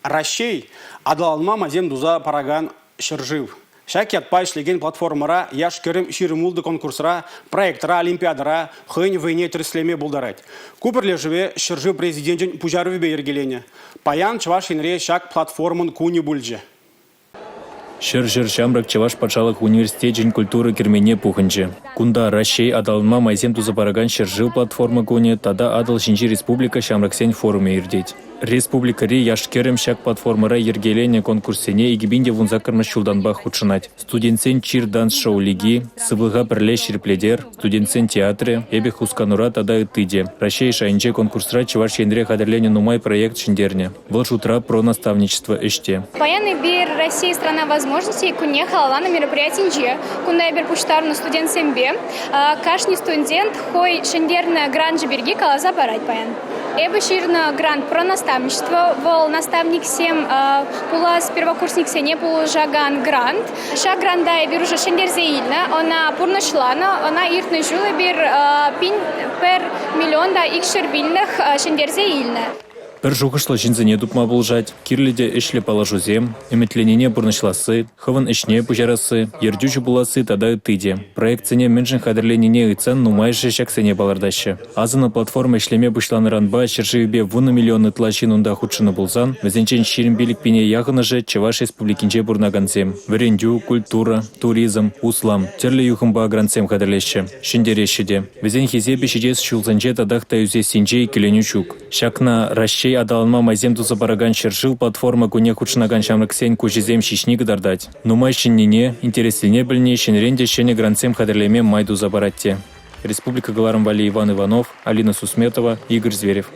Ращей адалалма мазем дуза параган шыржив. Шак ятпай шлеген платформара яш керім ширымулды конкурсра, проектра, олимпиадара, хынь войне треслеме булдарать. Куперле живе шыржив президентен пужарви бейергелене. Паян чваш инре шак платформын куни бульже. Шыр-шыр шамрак чаваш патшалық университет жин культуры кермене пухынчы. Кунда Ращей адалма майзем тузапараган шыржил платформа куни, тада адал шинчи республика шамраксен форуме ирдеть. Республикари яшкерем шак платформара ергелене конкурсене игибинде вунзакарна шулданбах худшынать. Студентсен чир данс шоу лиги, сывыга пірле ширпледер, студентсен театре, эбе хусканура тада ытыде. Ращей шайынче конкурсра чаваш ендре хадерлене нумай проект шиндерне. Выл шутра про наставничество эште. Паяны бир Россия страна возможностей, куне халала на мероприятии, кунда бир пуштарну студент сембе, кашни студент хой шиндерна гранжи берги калаза парать паян. Эбе ширна грант про наставничество, вол наставник сем пулас первокурсник сене пулжаган грант. Ша гранда бир уже шиндерзе ильна, она пурнашлана, она иртны жулы бир пин пер миллион да икшер бильных шиндерзе ильна. Пір жуғышла жинзіне дупма болжать, кирліде ішлі палажузем, үмітленене бұрнышласы, хывын ішне пұжарасы, ердюжі буласы тада үттіде. Проектсене меншін қадырленене үтсен нумайшы шаксене балардашы. Азына платформа ішлеме бұшланыранба шыржывебе вуны миллион ытлачин унда худшыны болзан, візенчен ширімбелік пене яғыны же Чеваш республикинче бұрнаганцем. Вірендю, культура, туризм, услам, терлі юхымба агранцем қадырлеші. Шиндерешіде. Візен хезебе шидес шулзанче тадақта үзе синче келенючук. Шакна Ращей адалма майзем тузапараган шыржил платформа куне худшынаган шамрыксен кужизем шишни гдардать. Нумай шиннине, интереслене білне, шинренде шене гранцем хадырлеме майду забаратте. Республика Галарым Вали Иван Иванов, Алина Сусметова, Игорь Зверев.